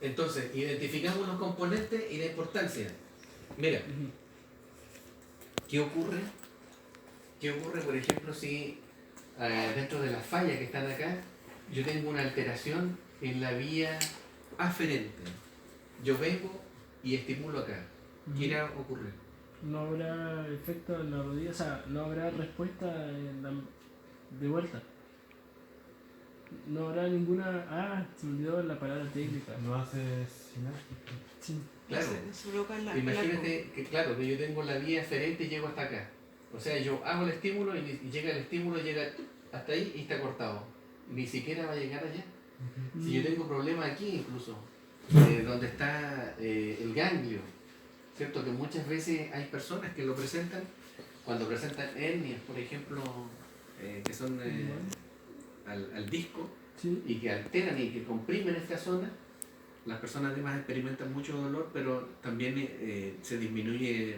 Entonces, identificamos los componentes y la importancia. Mira, ¿qué ocurre? ¿Qué ocurre, por ejemplo, si dentro de las fallas que están acá, yo tengo una alteración en la vía aferente? Yo vengo y estimulo acá. ¿Qué irá a ocurrir? No habrá efecto en la rodilla, o sea, no habrá respuesta de vuelta. No habrá ninguna. Ah, se me olvidó la palabra técnica. No hace sináptica. Sí. Claro. Se provoca en la Imagínate que, claro, que yo tengo la vía aferente y llego hasta acá. O sea, yo hago el estímulo y llega el estímulo, llega hasta ahí y está cortado. Ni siquiera va a llegar allá. Si yo tengo problema aquí incluso, donde está el ganglio, ¿cierto? Que muchas veces hay personas que lo presentan, cuando presentan hernias, por ejemplo, que son al disco, Sí. y que alteran y que comprimen esta zona, las personas además experimentan mucho dolor, pero también se disminuye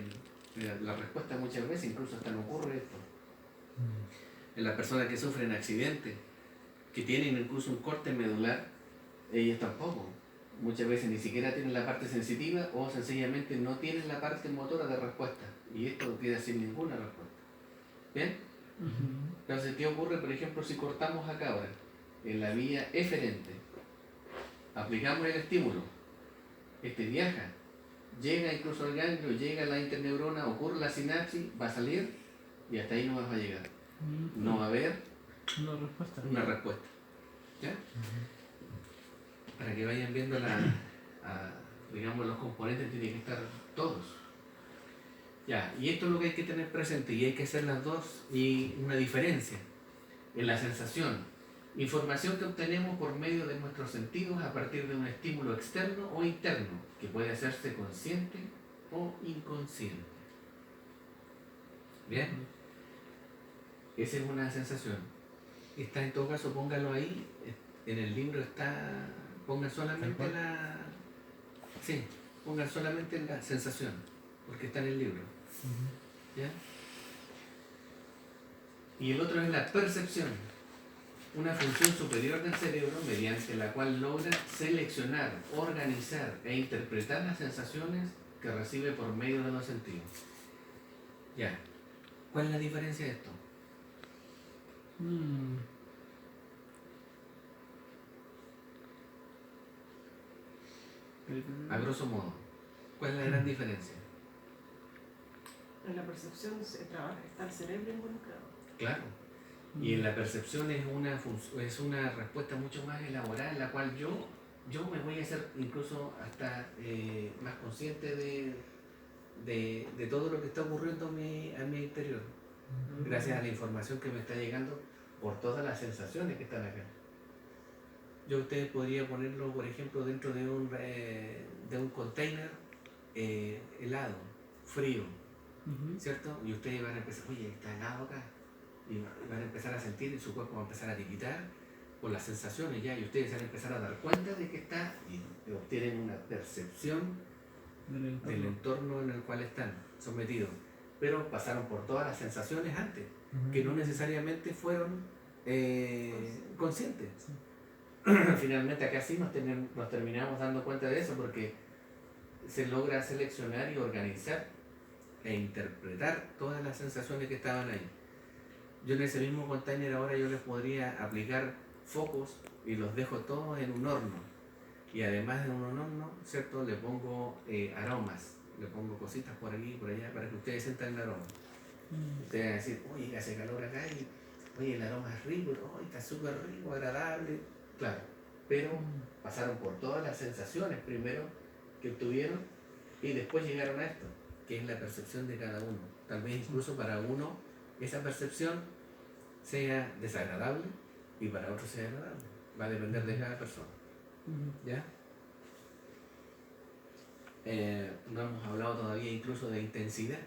la respuesta muchas veces, incluso hasta no ocurre esto. En las personas que sufren accidentes, que tienen incluso un corte medular, ellos tampoco. Muchas veces ni siquiera tienen la parte sensitiva o sencillamente no tienen la parte motora de respuesta. Y esto queda sin ninguna respuesta. ¿Bien? Entonces, ¿qué ocurre, por ejemplo, si cortamos acá ahora, en la vía eferente? Aplicamos el estímulo, este viaja, llega incluso al ganglio, llega a la interneurona, ocurre la sinapsis, va a salir y hasta ahí no va a llegar. No va a haber una respuesta. ¿Ya? Para que vayan viendo digamos, los componentes, tienen que estar todos. Ya, y esto es lo que hay que tener presente y hay que hacer las dos y una diferencia en la sensación. Información que obtenemos por medio de nuestros sentidos a partir de un estímulo externo o interno, que puede hacerse consciente o inconsciente. ¿Bien? Esa es una sensación. Está en todo caso, póngalo ahí, en el libro está, pongan solamente pongan solamente la sensación, porque está en el libro. ¿Ya? Y el otro es la percepción, una función superior del cerebro mediante la cual logra seleccionar, organizar e interpretar las sensaciones que recibe por medio de los sentidos. Ya. ¿Cuál es la diferencia de esto? A grosso modo, ¿cuál es la gran diferencia? En la percepción está el cerebro involucrado. Claro. Y en la percepción es una respuesta mucho más elaborada en la cual yo me voy a hacer incluso hasta más consciente de todo lo que está ocurriendo a mi interior, gracias a la información que me está llegando por todas las sensaciones que están acá. Yo a ustedes podría ponerlo, por ejemplo, dentro de un container helado, frío, ¿cierto? Y ustedes van a empezar, oye, está helado acá. Y van a empezar a sentir, y su cuerpo va a empezar a tipitar por las sensaciones ya, y ustedes van a empezar a dar cuenta de que está, y obtienen una percepción del entorno en el cual están sometidos. Pero pasaron por todas las sensaciones antes, que no necesariamente fueron conscientes. Sí. Finalmente acá sí nos terminamos dando cuenta de eso, porque se logra seleccionar y organizar e interpretar todas las sensaciones que estaban ahí. Yo en ese mismo container ahora yo les podría aplicar focos y los dejo todos en un horno. Y además de un horno, ¿cierto? Le pongo aromas, le pongo cositas por aquí y por allá para que ustedes sientan el aroma. Ustedes van a decir, oye, hace calor acá y oye, el aroma es rico, oye, está súper rico, agradable. Claro, pero pasaron por todas las sensaciones primero que obtuvieron y después llegaron a esto, que es la percepción de cada uno. Tal vez incluso para uno esa percepción sea desagradable y para otro sea agradable. Va a depender de cada persona. ¿Ya? No hemos hablado todavía incluso de intensidad,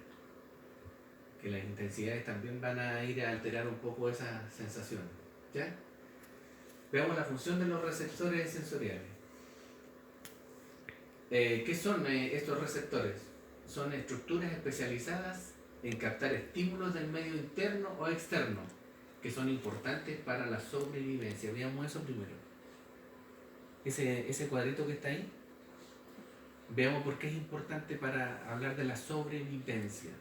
que las intensidades también van a ir a alterar un poco esa sensación. ¿Ya? Veamos la función de los receptores sensoriales. ¿Qué son estos receptores? Son estructuras especializadas en captar estímulos del medio interno o externo, que son importantes para la sobrevivencia. Veamos eso primero. Ese cuadrito que está ahí, Veamos por qué es importante para hablar de la sobrevivencia.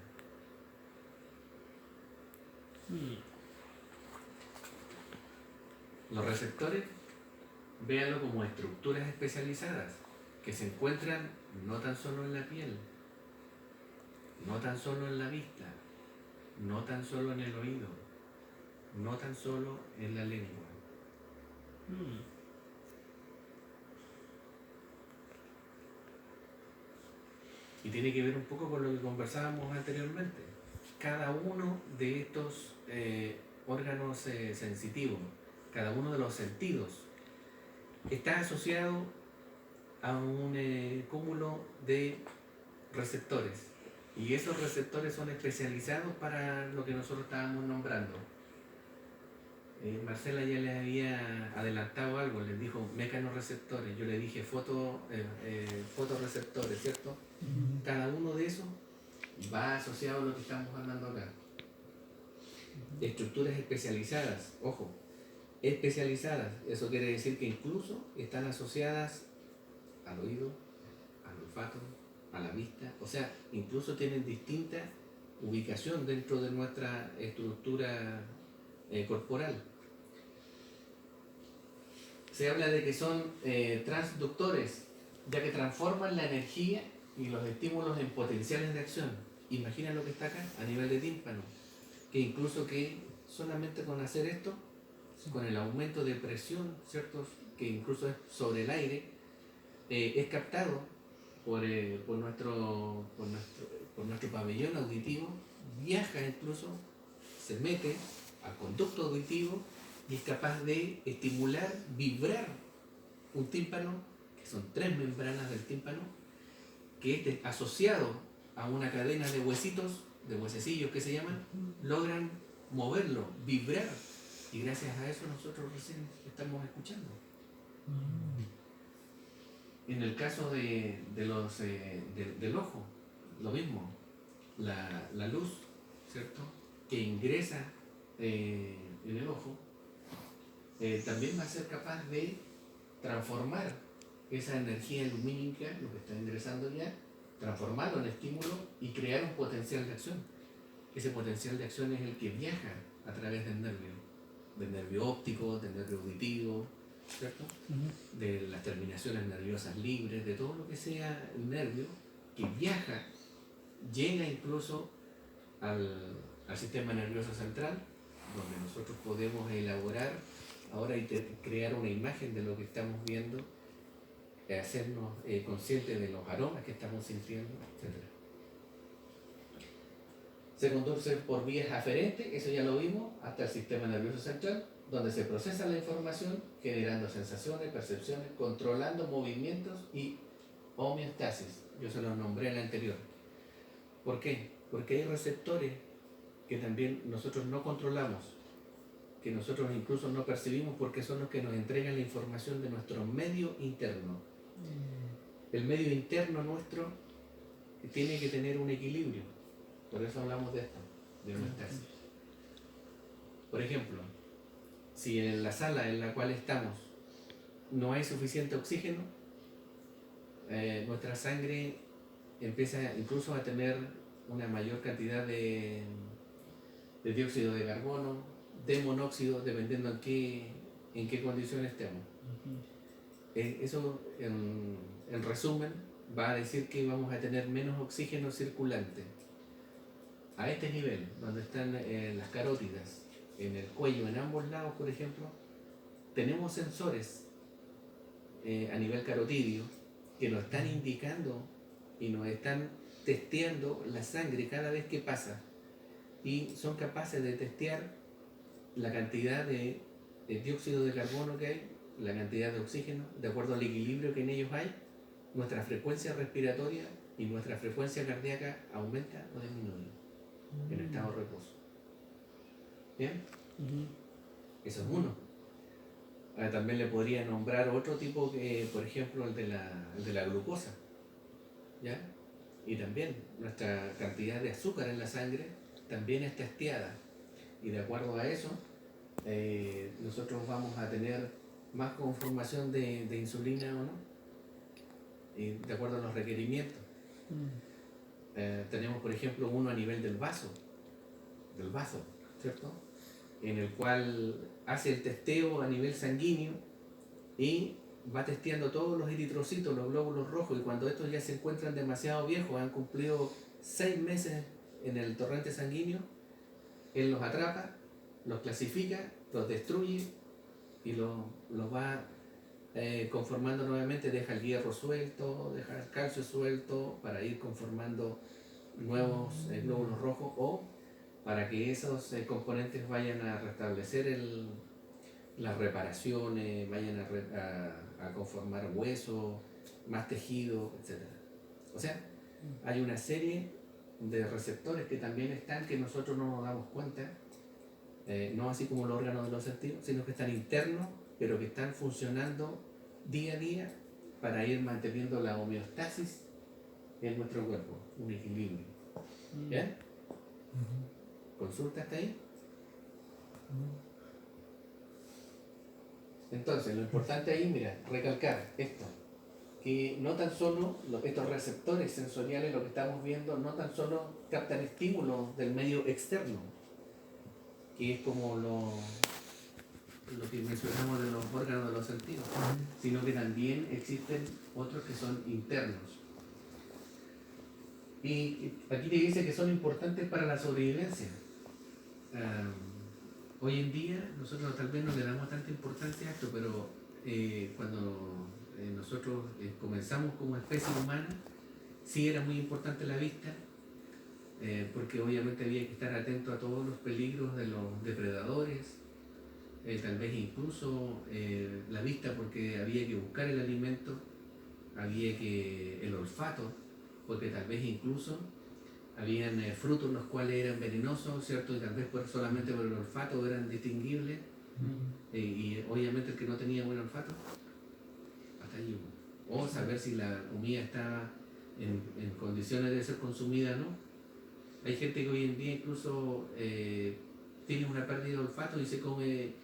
Los receptores, véanlo como estructuras especializadas que se encuentran no tan solo en la piel, no tan solo en la vista, no tan solo en el oído, no tan solo en la lengua. Y tiene que ver un poco con lo que conversábamos anteriormente. Cada uno de estos órganos sensitivos, cada uno de los sentidos, está asociado a un cúmulo de receptores. Y esos receptores son especializados para lo que nosotros estábamos nombrando. Marcela ya le había adelantado algo, les dijo mecanorreceptores, yo le dije fotorreceptores, ¿cierto? Cada uno de esos va asociado a lo que estamos hablando acá. Estructuras especializadas, ojo, especializadas, eso quiere decir que incluso están asociadas al oído, al olfato, a la vista, o sea, incluso tienen distinta ubicación dentro de nuestra estructura corporal. Se habla de que son transductores, ya que transforman la energía y los estímulos en potenciales de acción. Imagina lo que está acá a nivel de tímpano, que incluso que solamente con hacer esto, con el aumento de presión, ¿cierto? Que incluso es sobre el aire, es captado por nuestro pabellón auditivo, viaja incluso, se mete al conducto auditivo y es capaz de estimular, vibrar un tímpano, que son 3 membranas del tímpano, que asociado a una cadena de huesitos, de huesecillos que se llaman, logran moverlo, vibrar, y gracias a eso nosotros recién estamos escuchando. En el caso del ojo, lo mismo, la luz, ¿cierto?, que ingresa en el ojo, también va a ser capaz de transformar esa energía lumínica, lo que está ingresando ya, transformarlo en estímulo y crear un potencial de acción. Ese potencial de acción es el que viaja a través del nervio óptico, del nervio auditivo, ¿cierto? De las terminaciones nerviosas libres, de todo lo que sea el nervio, que viaja, llega incluso al sistema nervioso central, donde nosotros podemos elaborar ahora y crear una imagen de lo que estamos viendo, hacernos conscientes de los aromas que estamos sintiendo, etc. Se conduce por vías aferentes, eso ya lo vimos, hasta el sistema nervioso central, donde se procesa la información, generando sensaciones, percepciones, controlando movimientos y homeostasis. Yo se los nombré en la anterior. ¿Por qué? Porque hay receptores que también nosotros no controlamos, que nosotros incluso no percibimos, porque son los que nos entregan la información de nuestro medio interno. El medio interno nuestro tiene que tener un equilibrio, por eso hablamos de esto, de homeostasis. Por ejemplo, si en la sala en la cual estamos no hay suficiente oxígeno, nuestra sangre empieza incluso a tener una mayor cantidad de dióxido de carbono, de monóxido, dependiendo en qué condiciones estemos. Eso, en resumen, va a decir que vamos a tener menos oxígeno circulante. A este nivel, donde están las carótidas, en el cuello, en ambos lados, por ejemplo, tenemos sensores a nivel carotidio que nos están indicando y nos están testeando la sangre cada vez que pasa, y son capaces de testear la cantidad de dióxido de carbono que hay, la cantidad de oxígeno, de acuerdo al equilibrio que en ellos hay, nuestra frecuencia respiratoria y nuestra frecuencia cardíaca aumenta o disminuye en estado de reposo. ¿Bien? Eso es uno. Ahora, también le podría nombrar otro tipo, que, por ejemplo, el de la glucosa, ¿ya? Y también nuestra cantidad de azúcar en la sangre también es testeada, y de acuerdo a eso nosotros vamos a tener más conformación de insulina o no. de acuerdo a los requerimientos. Tenemos, por ejemplo, uno a nivel del vaso, ¿cierto? En el cual hace el testeo a nivel sanguíneo y va testeando todos los eritrocitos, los glóbulos rojos, y cuando estos ya se encuentran demasiado viejos, han cumplido 6 meses en el torrente sanguíneo, él los atrapa, los clasifica, los destruye y los va conformando nuevamente, deja el hierro suelto, deja el calcio suelto para ir conformando nuevos glóbulos rojos, o para que esos componentes vayan a restablecer las reparaciones, vayan a conformar huesos, más tejido, etc. O sea, hay una serie de receptores que también están, que nosotros no nos damos cuenta, no así como los órganos de los sentidos, sino que están internos, pero que están funcionando día a día para ir manteniendo la homeostasis en nuestro cuerpo, un equilibrio. ¿Bien? ¿Consulta hasta ahí? Entonces, lo importante ahí, mira, recalcar esto, que no tan solo estos receptores sensoriales, lo que estamos viendo, no tan solo captan estímulos del medio externo, que es como lo que mencionamos de los órganos de los sentidos, sino que también existen otros que son internos. Y aquí te dice que son importantes para la sobrevivencia. Hoy en día nosotros tal vez no le damos tanta importancia a esto, pero cuando nosotros comenzamos como especie humana, sí era muy importante la vista, porque obviamente había que estar atento a todos los peligros de los depredadores, tal vez incluso la vista, porque había que buscar el alimento, el olfato, porque tal vez incluso habían frutos los cuales eran venenosos, ¿cierto? Y tal vez solamente por el olfato eran distinguibles, y obviamente el que no tenía buen olfato, hasta allí. O saber si la comida estaba en condiciones de ser consumida o no. Hay gente que hoy en día incluso tiene una pérdida de olfato y se come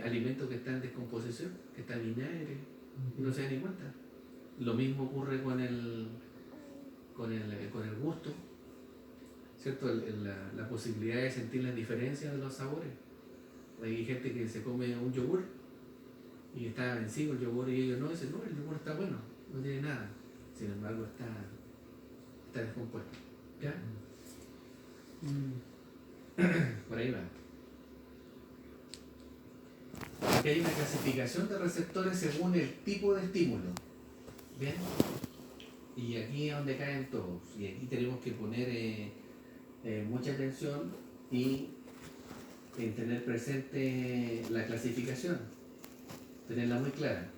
alimentos que están en descomposición, que están vinagre, y no se da ni cuenta. Lo mismo ocurre con el gusto, ¿cierto? La posibilidad de sentir las diferencias de los sabores. Hay gente que se come un yogur y está vencido el yogur, y ellos no dicen, no, el yogur está bueno, no tiene nada. Sin embargo, está descompuesto. ¿Ya? Por ahí va. Aquí hay una clasificación de receptores según el tipo de estímulo. ¿Bien? Y aquí es donde caen todos. Y aquí tenemos que poner mucha atención y tener presente la clasificación, tenerla muy clara.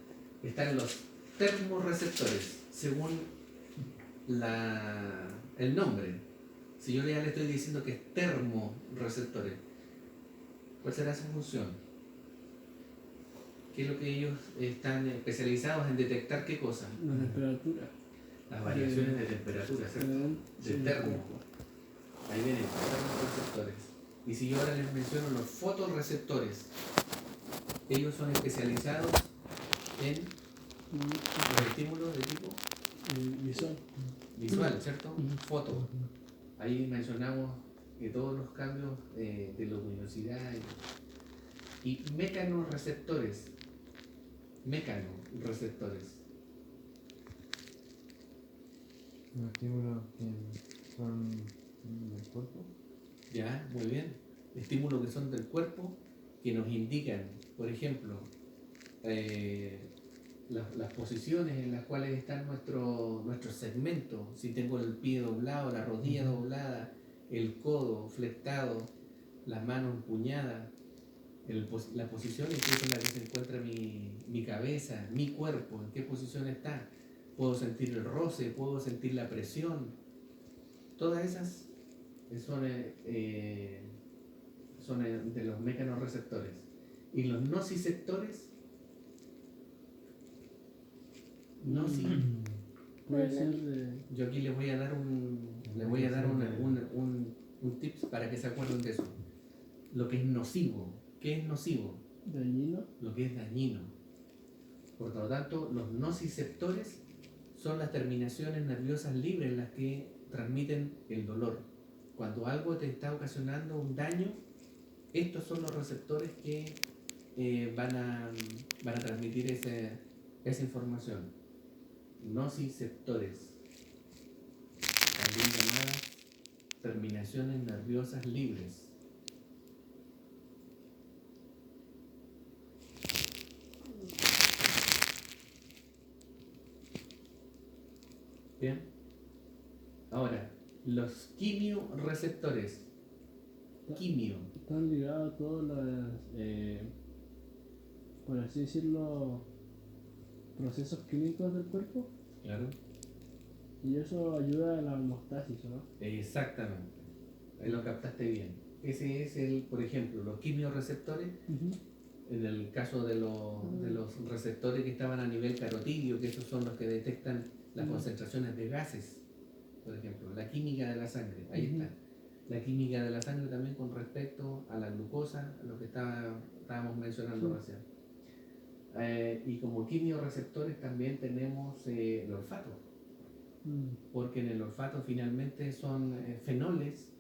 Están los termorreceptores, según el nombre. Si yo ya le estoy diciendo que es termorreceptores, ¿cuál será su función? ¿Qué es lo que ellos están especializados en detectar? ¿Qué cosa? La temperatura. Las variaciones de temperatura, ¿cierto? De termo. Ahí vienen los termorreceptores. Y si yo ahora les menciono los fotorreceptores, ellos son especializados en los estímulos de tipo visual, ¿cierto? Foto. Ahí mencionamos todos los cambios de luminosidad y mecanorreceptores. Los estímulos que son del cuerpo. Ya, muy bien. Estímulos que son del cuerpo, que nos indican, por ejemplo, las posiciones en las cuales están nuestros segmentos. Si tengo el pie doblado, la rodilla doblada, el codo flectado, las manos empuñadas, la posición incluso en la que se encuentra mi cabeza, mi cuerpo, en qué posición está. Puedo sentir el roce, puedo sentir la presión. Todas esas son de los mecanorreceptores. Y los nociceptores, Puede ser de... yo aquí les voy a dar un tips para que se acuerden de eso. Lo que es nocivo. ¿Qué es nocivo? dañino. Lo que es dañino. Por lo tanto, los nociceptores son las terminaciones nerviosas libres las que transmiten el dolor. Cuando algo te está ocasionando un daño, estos son los receptores que van a transmitir esa información. Nociceptores, también llamadas terminaciones nerviosas libres. Bien. Ahora, los quimioreceptores. Quimio. Están ligados a todos los, por así decirlo, procesos químicos del cuerpo. Claro. Y eso ayuda a la homeostasis, ¿no? Exactamente. Ahí lo captaste bien. Ese es por ejemplo, los quimioreceptores. En el caso de los receptores que estaban a nivel carotidio, que esos son los que detectan las concentraciones de gases, por ejemplo, la química de la sangre, ahí está. La química de la sangre también con respecto a la glucosa, a lo que estábamos mencionando recién. Y como quimioreceptores también tenemos el olfato, porque en el olfato finalmente son fenoles,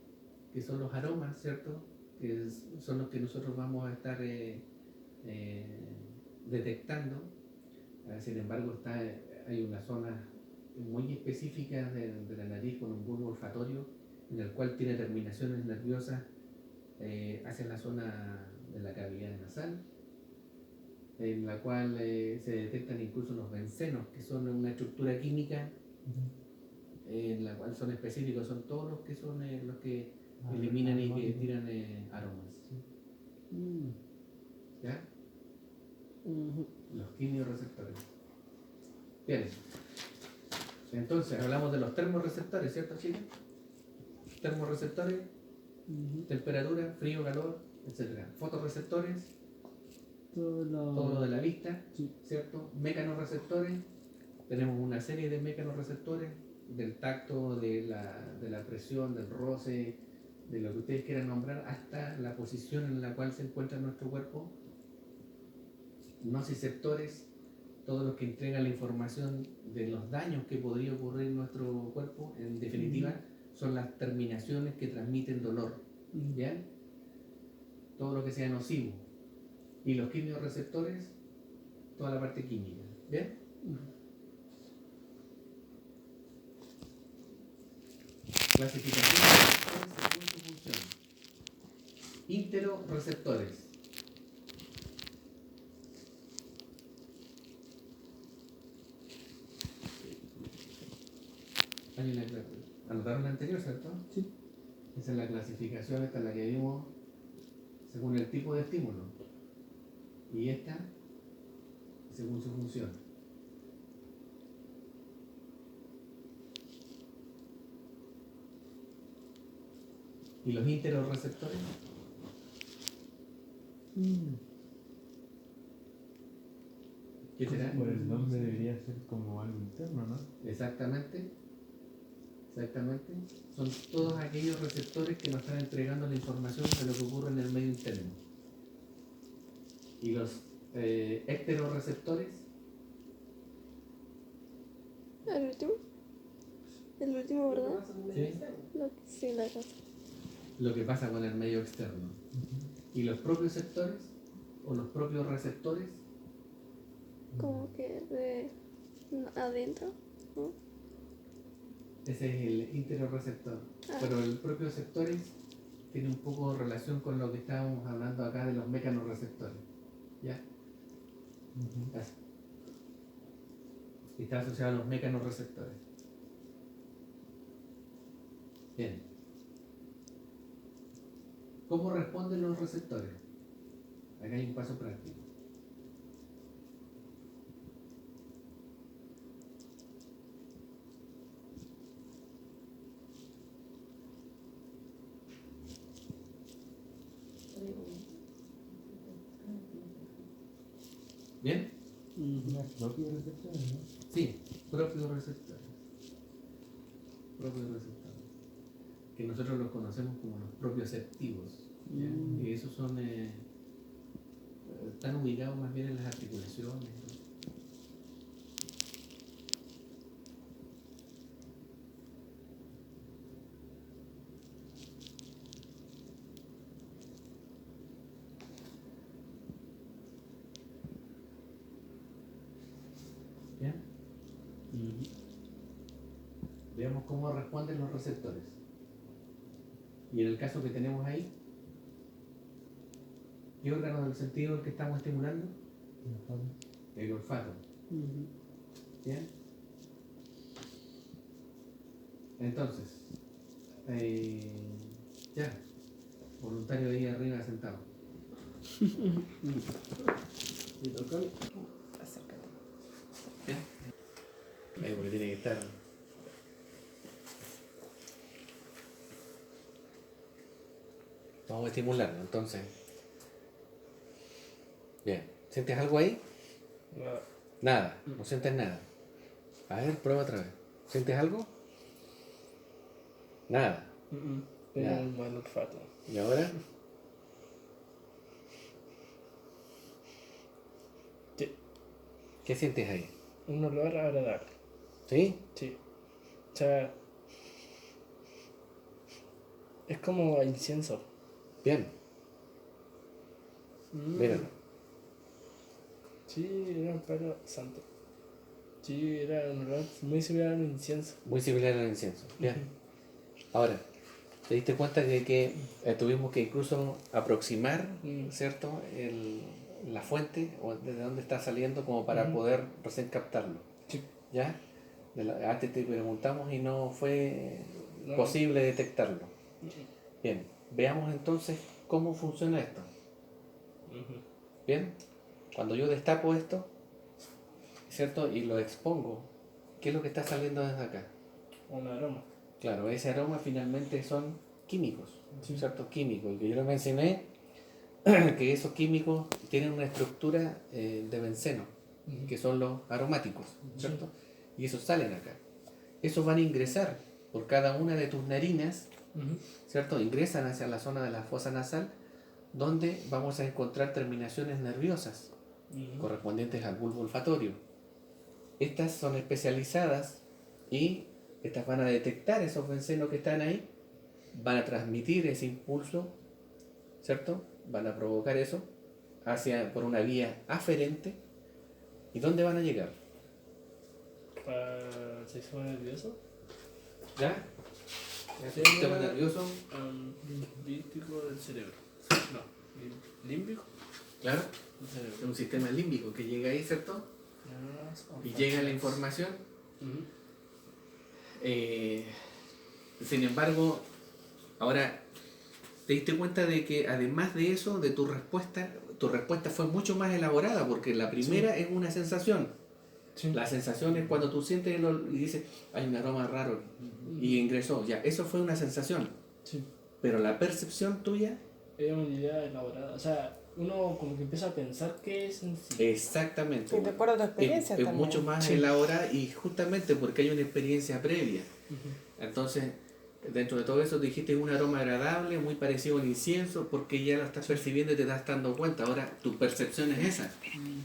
que son los aromas, ¿cierto? Que son los que nosotros vamos a estar detectando. Sin embargo, hay una zona muy específica de la nariz con un bulbo olfatorio en el cual tiene terminaciones nerviosas hacia la zona de la cavidad nasal, en la cual se detectan incluso los bencenos, que son una estructura química en la cual son específicos, son todos los que son los que eliminan y que tiran aromas. ¿Ya? Los quimioreceptores. Bien. Entonces, hablamos de los termorreceptores, ¿cierto, chicos? Termorreceptores, temperatura, frío, calor, etc. Fotorreceptores, todo lo de la vista, ¿cierto? Mecanorreceptores, tenemos una serie de mecanorreceptores, del tacto, de la presión, del roce, de lo que ustedes quieran nombrar, hasta la posición en la cual se encuentra nuestro cuerpo. Nociceptores, todos los que entregan la información de los daños que podría ocurrir en nuestro cuerpo, en definitiva, son las terminaciones que transmiten dolor, ¿bien? Todo lo que sea nocivo. Y los quimioreceptores, toda la parte química, ¿bien? Clasificación de receptores según su función. Interoreceptores. ¿Anotaron la anterior, cierto? Sí. Esa es la clasificación, esta es la que vimos según el tipo de estímulo. Y esta, según su función. ¿Y los interoreceptores? ¿Qué será? Por el nombre debería ser como algo interno, ¿no? Exactamente. Exactamente. Son todos aquellos receptores que nos están entregando la información de lo que ocurre en el medio interno. Y los heteroreceptores. ¿El último? El último, ¿verdad? Sí. Sí, la cosa. Lo que pasa con el medio externo. Y los propios sectores o los propios receptores. Como que de adentro, ¿no? Ese es el interoreceptor. Pero el propio sectores tiene un poco de relación con lo que estábamos hablando acá de los mecanorreceptores. ¿Ya? Así. Está asociado a los mecanorreceptores. Bien. ¿Cómo responden los receptores? Acá hay un paso práctico. ¿Bien? Los propios receptores, ¿no? Sí, propios receptores. Propios receptores. Que nosotros los conocemos como los propioceptivos. Y esos son están ubicados más bien en las articulaciones. Veamos cómo responden los receptores. Y en el caso que tenemos ahí, ¿qué órgano del sentido el que estamos estimulando? El olfato. ¿Bien? Entonces, ya, voluntario ahí arriba sentado. Y tocan. Acércate. ¿Bien? Ahí porque tiene que estar. Vamos a estimularlo, entonces. Bien, ¿sientes algo ahí? Nada, no sientes nada. A ver, prueba otra vez. ¿Sientes algo? Nada. Tengo Ya. un mal olfato. ¿Y ahora? Sí. ¿Qué sientes ahí? Un olor agradable. ¿Sí? Sí. O sea, es como a incienso. Bien, míralo. Sí, era un palo santo. Sí, era un olor muy similar a un incienso. Muy similar al incienso. Bien. Ahora, ¿te diste cuenta de que tuvimos que incluso aproximar, ¿cierto? La fuente o desde dónde está saliendo como para poder recién captarlo? Sí. ¿Ya? Antes te preguntamos y no fue No. posible detectarlo. Bien, veamos entonces cómo funciona esto. Bien, cuando yo destapo esto, ¿cierto? Y lo expongo, ¿qué es lo que está saliendo desde acá? Un aroma. Claro, ese aroma finalmente son químicos, Sí. ¿cierto? Químicos. Y que yo les mencioné que esos químicos tienen una estructura de benceno, que son los aromáticos, ¿cierto? Y esos salen acá. Esos van a ingresar por cada una de tus narinas, ¿cierto? Ingresan hacia la zona de la fosa nasal, donde vamos a encontrar terminaciones nerviosas correspondientes al bulbo olfatorio. Estas son especializadas y estas van a detectar esos bencenos que están ahí, van a transmitir ese impulso, ¿cierto? Van a provocar eso por una vía aferente. ¿Y dónde van a llegar? Para el sistema nervioso. ¿Ya? El sistema nervioso. Límbico del cerebro. No, límbico Claro. del cerebro. Es un sistema límbico que llega ahí, ¿cierto? Y llega la información. Sin embargo, ahora te diste cuenta de que además de eso, de tu respuesta fue mucho más elaborada, porque la primera es una sensación. Sí. La sensación es cuando tú sientes y dices, hay un aroma raro y ingresó. Ya, eso fue una sensación. Sí. Pero la percepción tuya, Es una idea elaborada. O sea, uno como que empieza a pensar qué es en sí. exactamente. Y de acuerdo a tu experiencia es también. mucho más Sí. elaborada y justamente porque hay una experiencia previa. Entonces, dentro de todo eso dijiste un aroma agradable, muy parecido al incienso, porque ya lo estás percibiendo y te estás dando cuenta. Ahora, tu percepción es esa.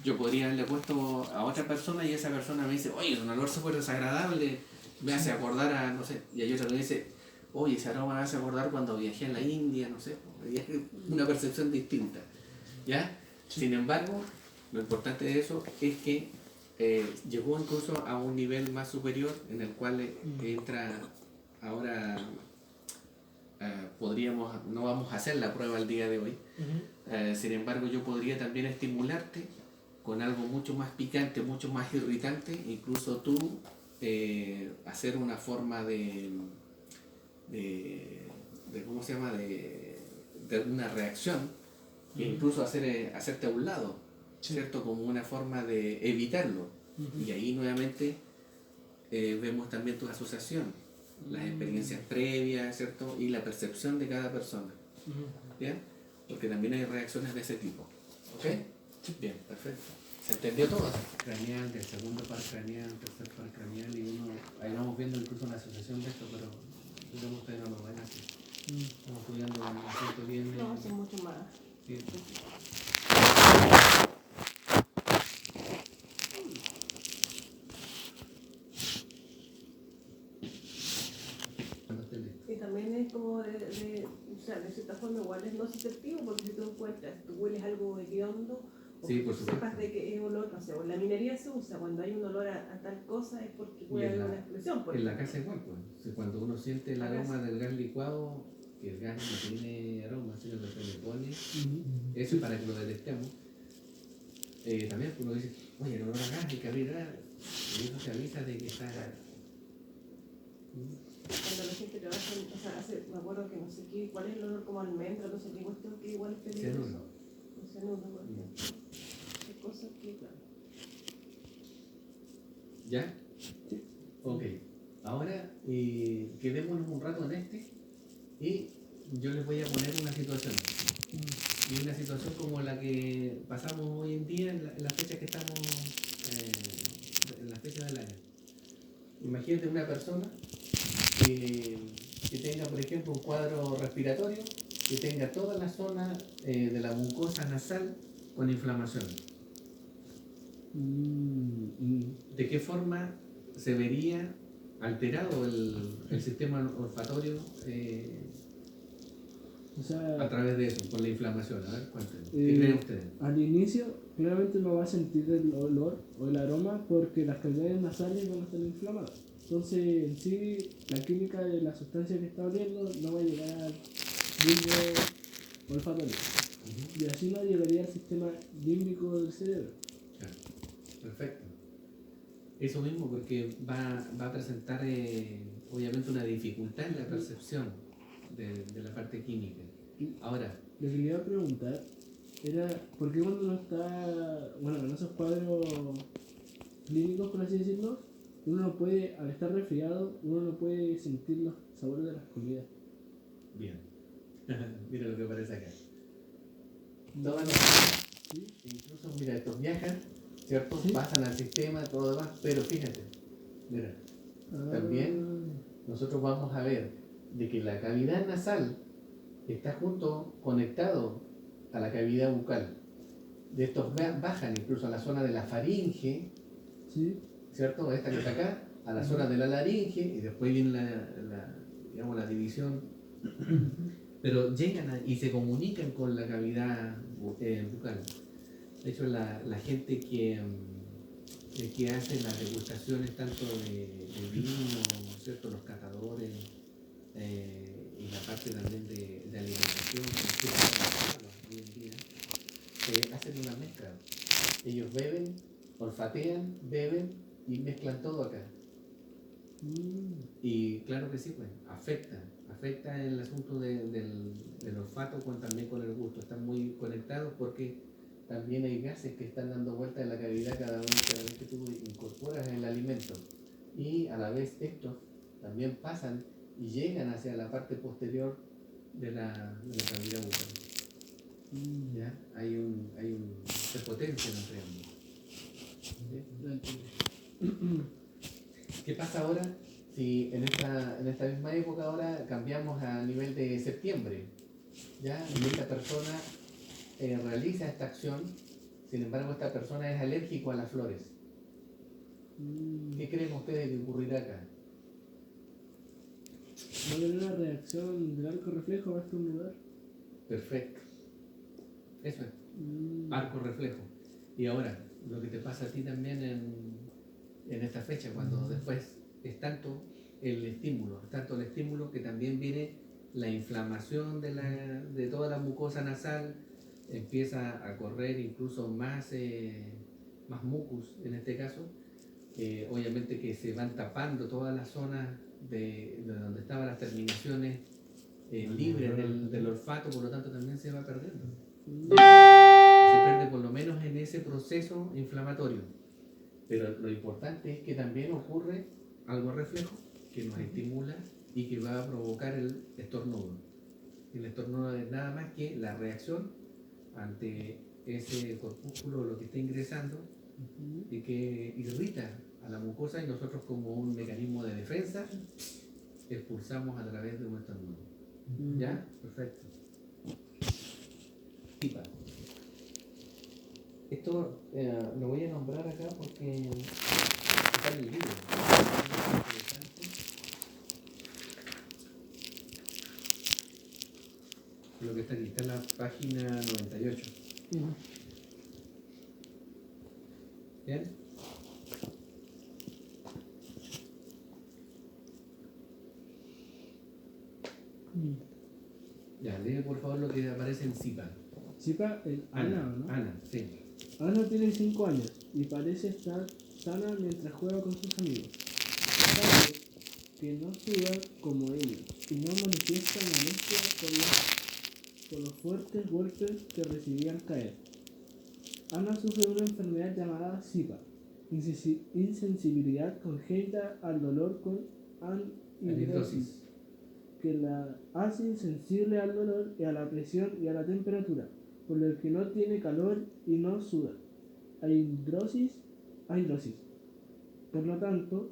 Yo podría haberle puesto a otra persona y esa persona me dice, oye, es un olor súper desagradable, me hace acordar a, no sé, y hay otra que me dice, oye, ese aroma me hace acordar cuando viajé a la India, no sé, y es una percepción distinta. ¿Ya? Sin embargo, lo importante de eso es que llegó incluso a un nivel más superior en el cual entra ahora no vamos a hacer la prueba el día de hoy. Sin embargo, yo podría también estimularte con algo mucho más picante, mucho más irritante, incluso tú hacer una forma de ¿cómo se llama? De una reacción, e incluso hacerte a un lado, ¿cierto? Como una forma de evitarlo. Y ahí nuevamente vemos también tu asociación, las experiencias previas, ¿cierto? Y la percepción de cada persona. ¿Bien? Porque también hay reacciones de ese tipo. ¿Ok? Bien, perfecto. ¿Se entendió todo? Craneal, del segundo par craneal, tercer par craneal, y ahí vamos viendo incluso una asociación de esto, pero ustedes no lo ven así. Estamos estudiando un asunto bien. No, es mucho más. Sí. Y también es como o sea, de cierta forma igual es no asertivo, porque si tú encuentras, tú hueles algo hediondo Sí, por supuesto. sepas de que es olor, no sé, o en la minería se usa, cuando hay un olor a tal cosa es porque puede Y en haber la- una explosión. Por En la ejemplo. casa igual, pues. O sea, cuando uno siente el Acá aroma sí. del gas licuado, que el gas no tiene aroma, sino que se le pone, Ujú. eso es para que lo detectemos. También uno dice, oye, el olor a gas, hay que abrir gas, y eso te avisa de que está... Cuando la gente trabaja, o sea, me acuerdo que no sé qué, cuál es el olor como almendra, no sé qué cuestión que igual es peligroso. Cianuro. O cianuro, por ejemplo. Hay cosas que, claro. ¿Ya? Ok. Ahora quedémonos un rato en este y yo les voy a poner una situación. Y una situación como la que pasamos hoy en día en la fecha que estamos, en la fecha del año. Imagínate una persona que tenga, por ejemplo, un cuadro respiratorio, que tenga toda la zona de la mucosa nasal con inflamación. ¿De qué forma se vería alterado el sistema olfatorio O sea, a través de eso, por la inflamación? A ver, cuéntenme. ¿Qué Eh, creen ustedes? al inicio, claramente no va a sentir el olor o el aroma porque las cavidades nasales van a estar inflamadas. Entonces, en sí, la química de la sustancia que está oliendo no va a llegar al bulbo olfatorio. Y así no llegaría al sistema límbico del cerebro. Claro. Perfecto. Eso mismo, porque va a presentar obviamente una dificultad en la percepción de la parte química. Ahora, Lo que le iba a preguntar era, ¿por qué cuando uno está, bueno, en esos cuadros clínicos, por así decirlo, uno no puede, al estar resfriado, uno no puede sentir los sabores de las comidas? bien. Mira lo que aparece acá. Todas las ¿Sí? incluso, mira, estos viajan, ¿cierto? Sí. Pasan al sistema, todo lo demás, pero fíjate, mira, también nosotros vamos a ver de que la cavidad nasal está junto, conectado a la cavidad bucal. De estos bajan incluso a la zona de la faringe, Sí. ¿cierto? Esta que está acá, a la zona de la laringe, y después viene digamos, la división. Pero llegan y se comunican con la cavidad bucal. De hecho, la gente que hace las degustaciones tanto de vino, ¿cierto? Los catadores, y la parte también de alimentación, hoy en día, hacen una mezcla. Ellos beben, olfatean, beben y mezclan todo acá. Y claro que sí, pues, afecta el asunto del olfato también con el gusto. Están muy conectados porque también hay gases que están dando vuelta en la cavidad cada vez que tú incorporas el alimento. Y a la vez estos también pasan y llegan hacia la parte posterior de la cavidad bucal. ¿Ya? Se potencian entre ambos. ¿Sí? ¿Qué pasa ahora si en esta misma época ahora cambiamos a nivel de septiembre? ¿Ya? Y esta persona realiza esta acción, sin embargo esta persona es alérgico a las flores. ¿Qué creen ustedes que ocurrirá acá? ¿Va a haber una reacción del arco reflejo a este lugar? Perfecto. Eso es, arco reflejo. Y ahora, lo que te pasa a ti también en esta fecha, cuando después es tanto el estímulo que también viene la inflamación de toda la mucosa nasal, empieza a correr incluso más mucus en este caso, obviamente que se van tapando todas las zonas de donde estaban las terminaciones libres del olfato, por lo tanto también se va perdiendo. Se pierde por lo menos en ese proceso inflamatorio. Pero lo importante es que también ocurre algo reflejo que nos estimula y que va a provocar el estornudo. El estornudo es nada más que la reacción ante ese corpúsculo, lo que está ingresando, y que irrita a la mucosa, y nosotros como un mecanismo de defensa expulsamos a través de un estornudo. ¿Ya? Perfecto. Esto lo voy a nombrar acá porque está en el libro. Lo que está aquí, está en la página 98. ¿Bien? Ya, lee por favor lo que aparece en Zipa. Chipa, el Ana, ¿no? Ana, sí. Ana tiene 5 años y parece estar sana mientras juega con sus amigos. Sabe que no suda como ellos y no manifiesta molestia por los fuertes golpes que recibía al caer. Ana sufre una enfermedad llamada SIPA, insensibilidad congénita al dolor con anhidrosis, que la hace insensible al dolor y a la presión y a la temperatura, por lo que no tiene calor y no suda. Anhidrosis. Por lo tanto,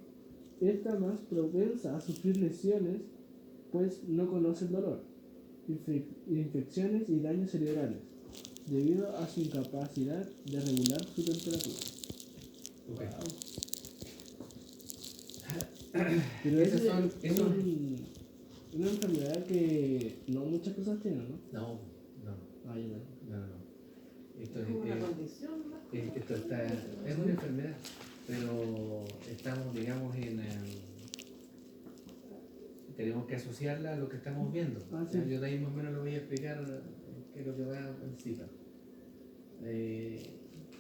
está más propensa a sufrir lesiones, pues no conoce el dolor, infecciones y daños cerebrales, debido a su incapacidad de regular su temperatura. Ok. Pero Esas ese son- es esos- una enfermedad que no muchas cosas tienen, ¿no? No, no, Ay, bueno. no. Esto Es como una condición, ¿no? esto está, es una enfermedad, pero estamos, digamos, tenemos que asociarla a lo que estamos viendo. Ah, sí. Yo de ahí más o menos lo voy a explicar qué es lo que va en Zipa.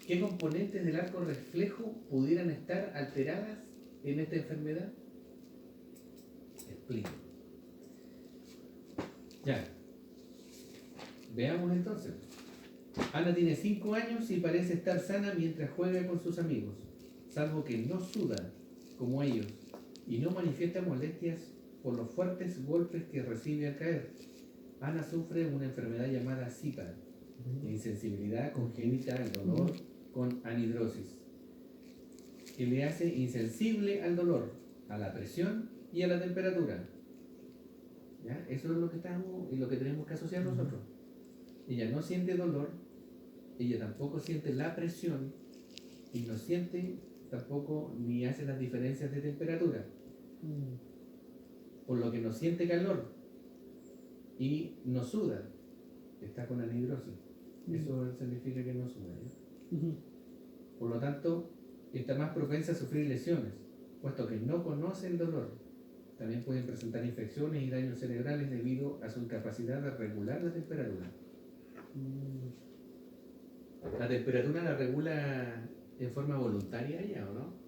¿Qué componentes del arco reflejo pudieran estar alteradas en esta enfermedad? Explico. Ya. Veamos entonces. Ana tiene 5 años y parece estar sana mientras juega con sus amigos, salvo que no suda como ellos y no manifiesta molestias por los fuertes golpes que recibe al caer. Ana sufre una enfermedad llamada SIPA, insensibilidad congénita al dolor con anhidrosis, que le hace insensible al dolor, a la presión y a la temperatura. ¿Ya? Eso es lo que estamos y lo que tenemos que asociar nosotros. Ella no siente dolor, ella tampoco siente la presión y no siente tampoco ni hace las diferencias de temperatura, por lo que no siente calor y no suda, está con anhidrosis. Eso significa que no suda, ¿ya? Por lo tanto, está más propensa a sufrir lesiones, puesto que no conoce el dolor. También pueden presentar infecciones y daños cerebrales debido a su incapacidad de regular la temperatura. ¿La temperatura la regula en forma voluntaria ella o no?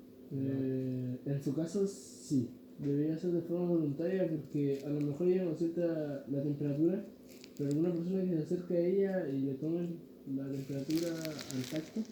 En su caso, sí. Debería ser de forma voluntaria porque a lo mejor ella no siente la temperatura, pero alguna persona que se acerque a ella y le tome la temperatura al tacto